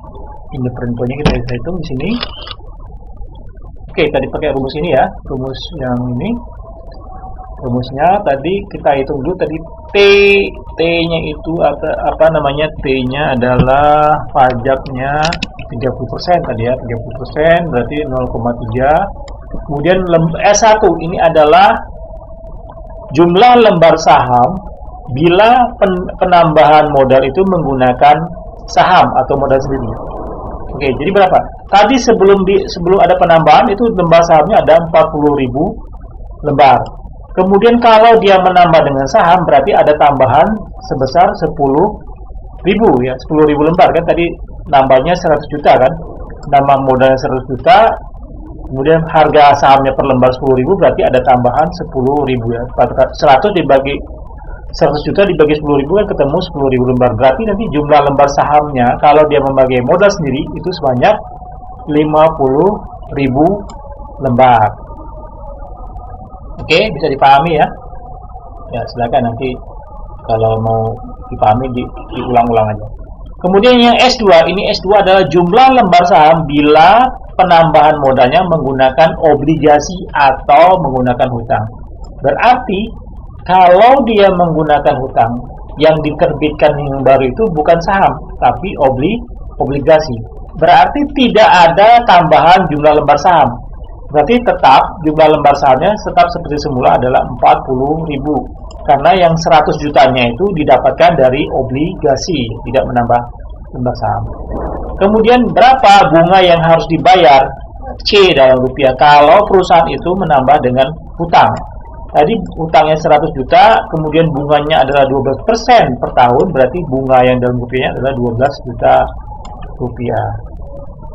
Indifferent point-nya kita bisa hitung di sini. Oke, tadi pakai rumus ini ya, rumus yang ini. Rumusnya tadi kita hitung dulu tadi T-nya itu apa namanya? T-nya adalah pajaknya 30% tadi ya, 30% berarti 0,3. Kemudian S1 ini adalah jumlah lembar saham bila penambahan modal itu menggunakan saham atau modal sendiri. Oke, jadi berapa? Tadi sebelum ada penambahan itu lembar sahamnya ada 40.000 lembar. Kemudian kalau dia menambah dengan saham berarti ada tambahan sebesar 10.000 ya, 10.000 lembar kan tadi nambahnya 100 juta kan. Nambah modalnya 100 juta. Kemudian harga sahamnya per lembar 10.000 berarti ada tambahan 10.000 ya. 100 dibagi 100 juta dibagi 10.000 kan ketemu 10.000 lembar. Berarti nanti jumlah lembar sahamnya kalau dia memakai modal sendiri itu sebanyak 50.000 lembar. Oke, bisa dipahami ya. Ya, silakan nanti kalau mau dipahami diulang-ulang aja. Kemudian yang S2, ini S2 adalah jumlah lembar saham bila penambahan modalnya menggunakan obligasi atau menggunakan hutang. Berarti kalau dia menggunakan hutang, yang diterbitkan yang baru itu bukan saham, tapi obligasi. Berarti tidak ada tambahan jumlah lembar saham. Berarti tetap jumlah lembar sahamnya tetap seperti semula adalah 40.000. Karena yang 100 jutanya itu didapatkan dari obligasi, tidak menambah lembar saham. Kemudian berapa bunga yang harus dibayar C dalam rupiah kalau perusahaan itu menambah dengan hutang? Tadi hutangnya 100 juta, kemudian bunganya adalah 12% per tahun, berarti bunga yang dalam rupiahnya adalah 12 juta rupiah.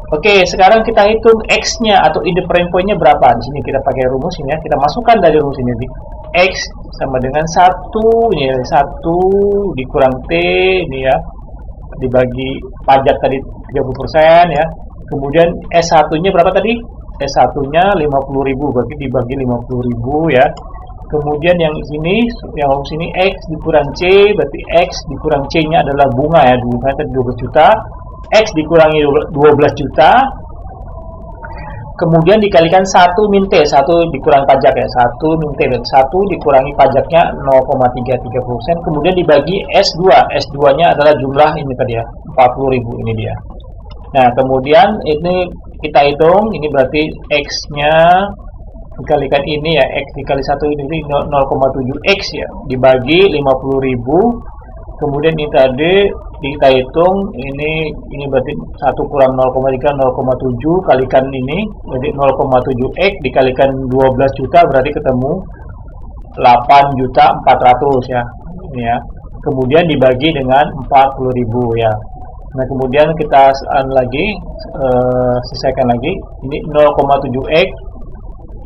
Oke, sekarang kita hitung X-nya atau indifferent point-nya berapa. Di sini kita pakai rumus ini ya. Kita masukkan dari rumus ini. X sama dengan 1, ini 1 dikurang T ini ya. Dibagi pajak tadi 30% ya. Kemudian S1-nya berapa tadi? S1-nya 50.000, berarti dibagi 50.000 ya. Kemudian yang sini X dikurang C, berarti X dikurang C-nya adalah bunga ya. Bunga tadi 12 juta. X dikurangi 12 juta, kemudian dikalikan 1 min T, 1 dikurang pajak ya, 1 min T, 1 dikurangi pajaknya 0,33%, kemudian dibagi S2, S2-nya adalah jumlah ini tadi ya, 40.000 ini dia. Nah, kemudian ini kita hitung, ini berarti X-nya dikalikan ini ya, X dikali 1 ini 0,7X ya, dibagi 50.000. Kemudian ini tadi kita hitung ini berarti 1 kurang 0,3 0,7 kalikan ini berarti 0,7x dikalikan 12 juta berarti ketemu 8.400.000 ya. Ini ya. Kemudian dibagi dengan 40.000 ya. Nah, kemudian kita lagi selesaikan lagi. Ini 0,7x.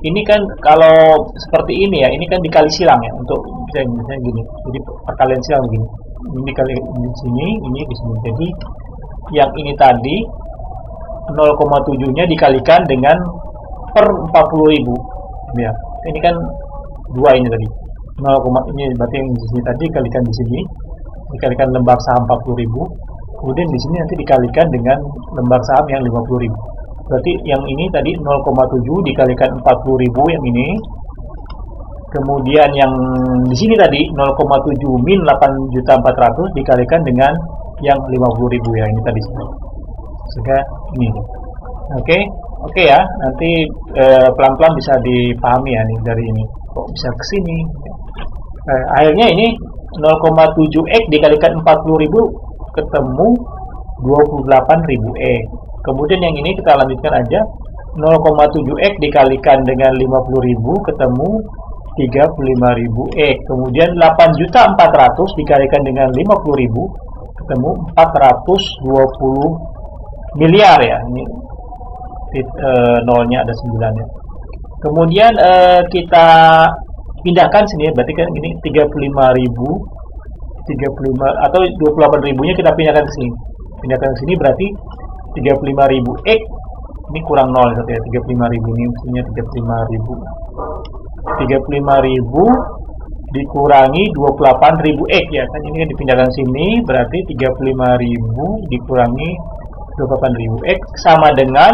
Ini kan kalau seperti ini ya, ini kan dikali silang ya untuk misalnya gini. Jadi perkalian silang begini. Ini dikali di sini, ini di sini. Jadi yang ini tadi 0,7-nya dikalikan dengan per 40.000 ya. Ini kan 2 ini tadi. 0, ini berarti yang di sini tadi dikalikan di sini, dikalikan lembar saham 40.000. Kemudian di sini nanti dikalikan dengan lembar saham yang 50.000. Berarti yang ini tadi 0,7 dikalikan 40.000 yang ini. Kemudian yang di sini tadi 0,7 min 8.400.000 dikalikan dengan yang 50.000 ya, ini tadi. Sehingga ini. Oke ya, nanti pelan-pelan bisa dipahami ya nih dari ini. Kok bisa ke sini? Akhirnya ini 0,7x dikalikan 40.000 ketemu 28.000 Kemudian yang ini kita lanjutkan aja, 0,7x dikalikan dengan 50.000 ketemu 35.000 Kemudian 8.400.000 dikalikan dengan 50.000 ketemu 420 miliar ya. Ini nolnya ada 9 ya. Kemudian kita pindahkan sini, berarti kan ini 35 atau 28.000-nya kita pindahkan ke sini. Pindahkan ke sini berarti 35.000x ini kurang 0 ya. 35.000 ini mestinya 35.000 dikurangi 28.000x ya. Kan ini kan dipindahkan sini berarti 35.000 dikurangi 28.000x sama dengan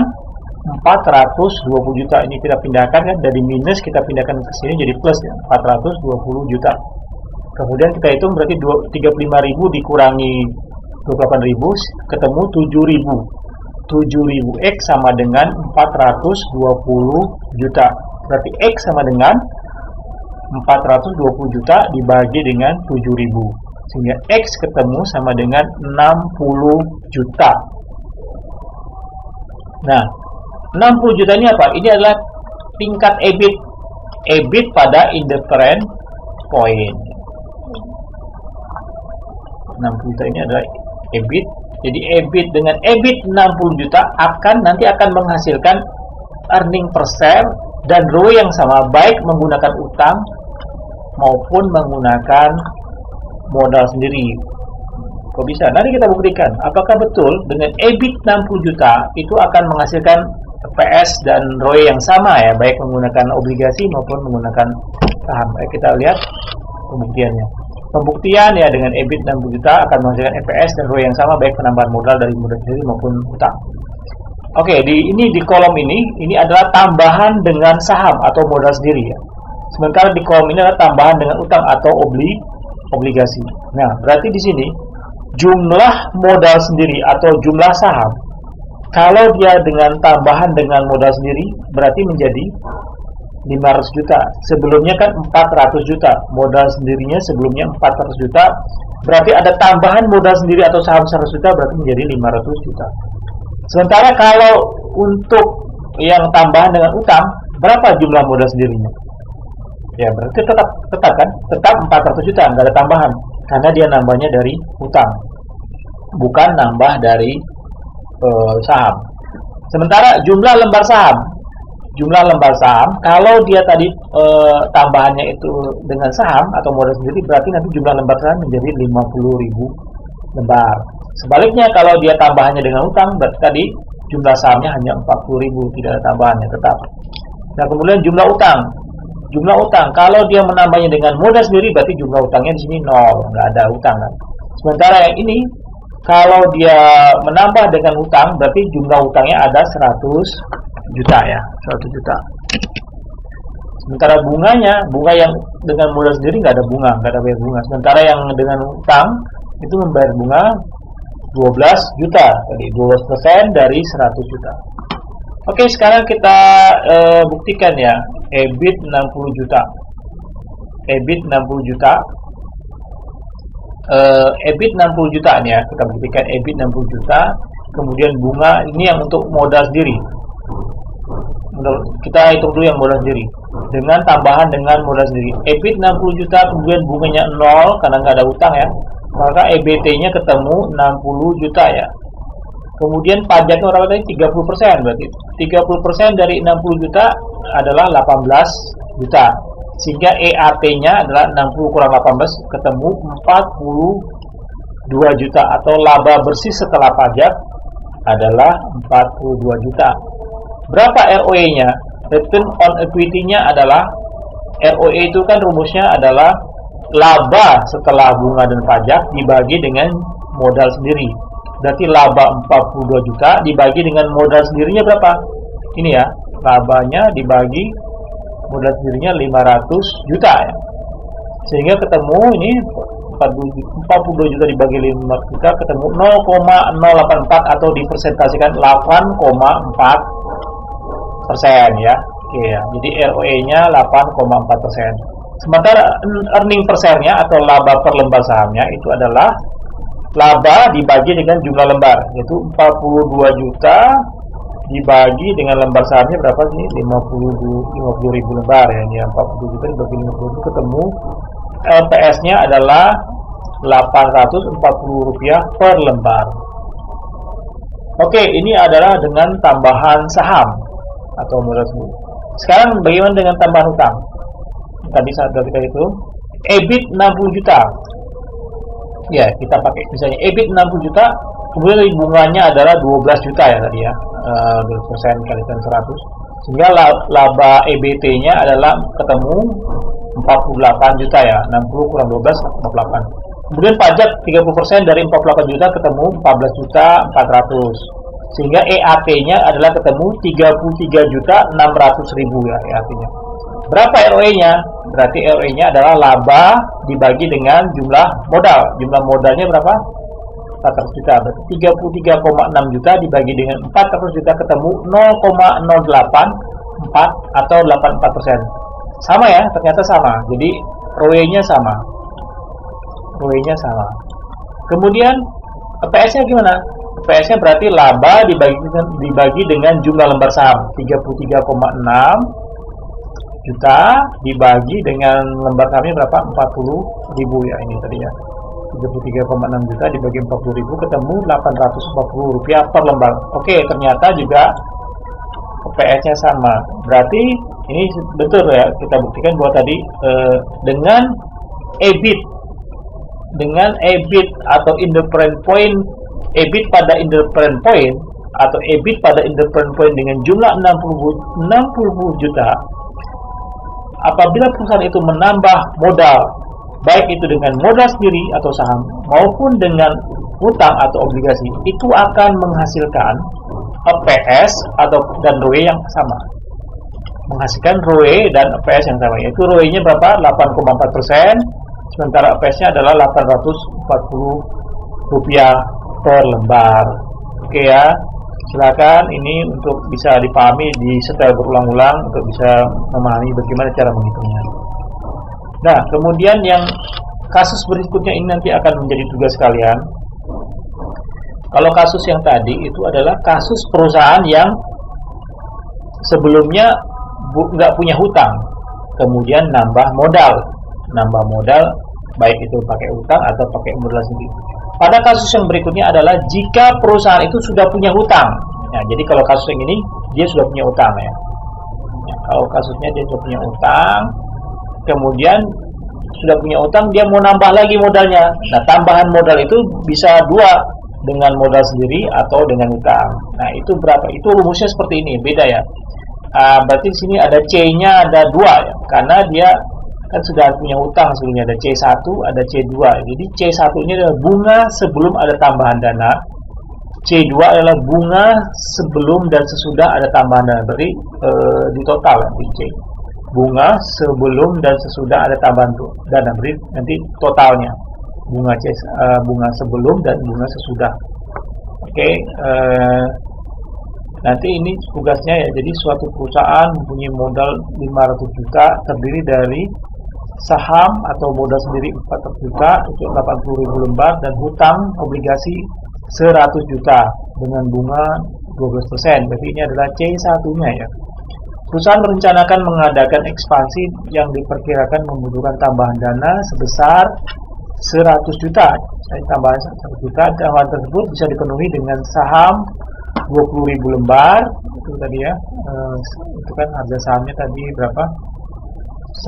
420 juta. Ini kita pindahkan kan dari minus kita pindahkan ke sini jadi plus ya, 420 juta. Kemudian kita hitung berarti 35.000 dikurangi 28.000 ketemu 7.000x sama dengan 420 juta. Berarti x sama dengan 420 juta dibagi dengan 7.000. Sehingga x ketemu sama dengan 60 juta. Nah, 60 juta ini apa? Ini adalah tingkat EBIT. EBIT pada indifferent point. 60 juta ini adalah EBIT. Jadi EBIT dengan EBIT 60 juta nanti akan menghasilkan earning per share dan ROE yang sama baik menggunakan utang maupun menggunakan modal sendiri. Kok bisa? Nanti kita buktikan apakah betul dengan EBIT 60 juta itu akan menghasilkan PS dan ROE yang sama ya, baik menggunakan obligasi maupun menggunakan saham. Kita lihat pembuktiannya. Pembuktian ya dengan EBIT 60 juta akan menghasilkan EPS dan ROE yang sama baik penambahan modal dari modal sendiri maupun utang. Oke, di kolom ini adalah tambahan dengan saham atau modal sendiri ya. Sementara di kolom ini adalah tambahan dengan utang atau obligasi. Nah, berarti di sini jumlah modal sendiri atau jumlah saham kalau dia dengan tambahan dengan modal sendiri berarti menjadi 500 juta. Sebelumnya kan 400 juta. Modal sendirinya sebelumnya 400 juta. Berarti ada tambahan modal sendiri atau saham 100 juta berarti menjadi 500 juta. Sementara kalau untuk yang tambahan dengan utang, berapa jumlah modal sendirinya? Ya, berarti tetap kan? Tetap 400 juta, nggak ada tambahan. Karena dia nambahnya dari utang. Bukan nambah dari saham. Sementara jumlah lembar saham kalau dia tadi tambahannya itu dengan saham atau modal sendiri berarti nanti jumlah lembar saham menjadi 50.000 lembar. Sebaliknya kalau dia tambahannya dengan utang berarti tadi jumlah sahamnya hanya 40.000, tidak ada tambahannya tetap. Nah, kemudian jumlah utang kalau dia menambahnya dengan modal sendiri berarti jumlah utangnya di sini 0, nggak ada utang kan. Sementara yang ini kalau dia menambah dengan utang berarti jumlah utangnya ada 100 juta ya, 100 juta. Sementara bunga yang dengan modal sendiri nggak ada bunga, nggak ada bayar bunga. Sementara yang dengan utang itu membayar bunga 12 juta, jadi 12% dari 100 juta. Oke, sekarang kita buktikan ya, EBIT 60 juta. EBIT 60 juta. EBIT 60 juta nih ya, kita buktikan EBIT 60 juta, kemudian bunga ini yang untuk modal sendiri. Kita hitung dulu yang modal sendiri dengan tambahan dengan modal sendiri. EBIT 60 juta, kemudian bunganya 0 karena nggak ada utang ya, maka EBT-nya ketemu 60 juta ya. Kemudian pajaknya berapa tadi? 30%, berarti 30% dari 60 juta adalah 18 juta. Sehingga EAT-nya adalah 60 kurang 18 ketemu 42 juta, atau laba bersih setelah pajak adalah 42 juta. Berapa ROE-nya? Return on equity-nya adalah, ROE itu kan rumusnya adalah laba setelah bunga dan pajak dibagi dengan modal sendiri. Berarti laba 42 juta dibagi dengan modal sendirinya berapa? Ini ya, labanya dibagi modal sendirinya 500 juta ya. Sehingga ketemu ini 42 juta dibagi 5 juta ketemu 0,084 atau dipresentasikan 8,4% ya. Oke ya. Jadi ROE-nya 8,4%. Sementara earning per share-nya atau laba per lembar sahamnya itu adalah laba dibagi dengan jumlah lembar, yaitu 42 juta dibagi dengan lembar sahamnya berapa sih? 50 ribu lembar ya. Ini 42 juta dibagi 50 ribu ketemu LPS-nya adalah Rp840 per lembar. Oke, ini adalah dengan tambahan saham atau modal sendiri. Sekarang bagaimana dengan tambahan hutang? Tadi saat kita itu EBIT 60 juta. Ya, kita pakai misalnya EBIT 60 juta, kemudian bunganya adalah 12 juta ya tadi ya, 12% kalikan 100, sehingga laba EBT-nya adalah ketemu 48 juta ya, 60 kurang 12, 48. Kemudian pajak 30% dari 48 juta ketemu 14 juta 400, sehingga EAT-nya adalah ketemu 33 juta 600 ribu ya EAT-nya. Berapa ROE-nya? Berarti ROE-nya adalah laba dibagi dengan jumlah modal. Jumlah modalnya berapa? 400 juta. Berarti 33,6 juta dibagi dengan 400 juta ketemu 0,084 atau 84%. Sama ya, ternyata sama. Jadi ROE-nya sama. ROE-nya sama. Kemudian EPS-nya gimana? EPS-nya berarti laba dibagi dengan jumlah lembar saham. 33,6 juta dibagi dengan lembar sahamnya berapa? 40 ribu ya ini tadi ya. 33,6 juta dibagi 40 ribu ketemu 840 rupiah per lembar. Oke, ternyata juga EPS-nya sama. Berarti ini betul ya, kita buktikan bahwa tadi dengan EBIT atau independent point, EBIT pada independent point atau EBIT pada independent point dengan jumlah 60 juta, apabila perusahaan itu menambah modal, baik itu dengan modal sendiri atau saham maupun dengan hutang atau obligasi, itu akan menghasilkan EPS dan ROE yang sama. Menghasilkan ROE dan EPS yang sama, yaitu ROE-nya berapa? 8,4%, sementara EPS-nya adalah 840 rupiah per lembar. Oke ya. Silakan ini untuk bisa dipahami, disetel berulang-ulang untuk bisa memahami bagaimana cara menghitungnya. Nah, kemudian yang kasus berikutnya ini nanti akan menjadi tugas kalian. Kalau kasus yang tadi itu adalah kasus perusahaan yang sebelumnya nggak punya hutang, kemudian nambah modal baik itu pakai hutang atau pakai modal sendiri. Pada kasus yang berikutnya adalah jika perusahaan itu sudah punya hutang. Nah, jadi kalau kasus yang ini dia sudah punya hutang ya. Kalau kasusnya dia sudah punya hutang, kemudian sudah punya hutang, dia mau nambah lagi modalnya. Nah, tambahan modal itu bisa dua, dengan modal sendiri atau dengan hutang. Nah, itu berapa? Itu rumusnya seperti ini, beda ya. Berarti di sini ada C-nya ada dua ya, karena dia kan sudah punya hutang sebelumnya, ada C1, ada C2. Jadi C1 ini adalah bunga sebelum ada tambahan dana. C2 adalah bunga sebelum dan sesudah ada tambahan dana. Berarti di total nanti C. Bunga sebelum dan sesudah ada tambahan dana. Berarti nanti totalnya bunga bunga sebelum dan bunga sesudah. Oke, nanti ini tugasnya ya. Jadi suatu perusahaan mempunyai modal 500 juta terdiri dari saham atau modal sendiri 400 juta itu 80.000 lembar, dan hutang obligasi 100 juta dengan bunga 12%. Berarti ini adalah C1-nya ya. Perusahaan merencanakan mengadakan ekspansi yang diperkirakan membutuhkan tambahan dana sebesar 100 juta. Saya tambahan 100 juta. Tambahan tersebut bisa dipenuhi dengan saham 20.000 lembar. Itu tadi ya. Itu kan harga sahamnya tadi berapa?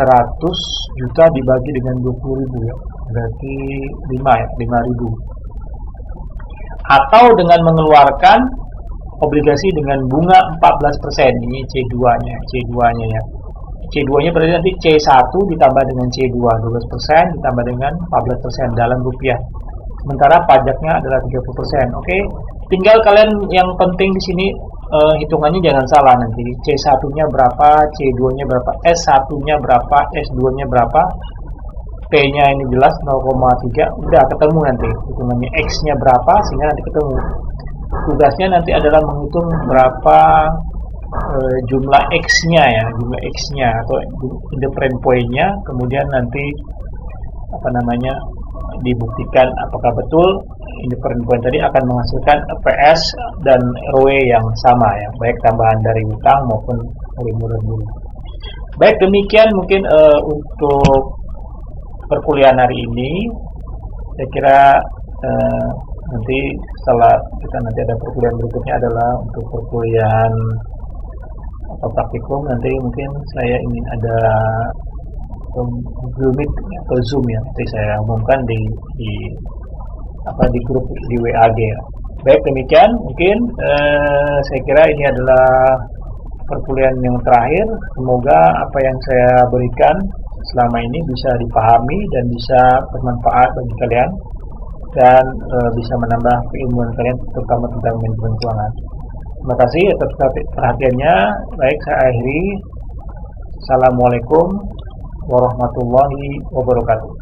100 juta dibagi dengan 20.000 ya. Berarti 5 ya, 5.000. Atau dengan mengeluarkan obligasi dengan bunga 14%. Ini C2-nya, C2-nya ya. C2-nya berarti nanti C1 ditambah dengan C2, 12% ditambah dengan 14% dalam rupiah. Sementara pajaknya adalah 30%. Oke. Tinggal kalian yang penting di sini hitungannya jangan salah nanti. C1-nya berapa, C2-nya berapa, S1-nya berapa, S2-nya berapa. P-nya ini jelas 0,3. Udah ketemu nanti. Hitungannya X-nya berapa sehingga nanti ketemu. Tugasnya nanti adalah menghitung berapa jumlah X-nya ya, jumlah X-nya atau independent point-nya, kemudian nanti dibuktikan apakah betul independent point tadi akan menghasilkan PS dan ROE yang sama ya, baik tambahan dari hutang maupun dari modal dulu. Baik, demikian mungkin untuk perkuliahan hari ini. Saya kira nanti setelah kita nanti ada perkuliahan berikutnya adalah untuk perkuliahan atau praktikum. Nanti mungkin saya ingin ada Google Meet atau Zoom ya, nanti saya umumkan di grup di WAG ya. Baik, demikian mungkin saya kira ini adalah perkuliahan yang terakhir. Semoga apa yang saya berikan selama ini bisa dipahami dan bisa bermanfaat bagi kalian dan bisa menambah keilmuan kalian terutama tentang manajemen keuangan. Terima kasih atas perhatiannya. Baik, saya akhiri. Assalamualaikum warahmatullahi wabarakatuh.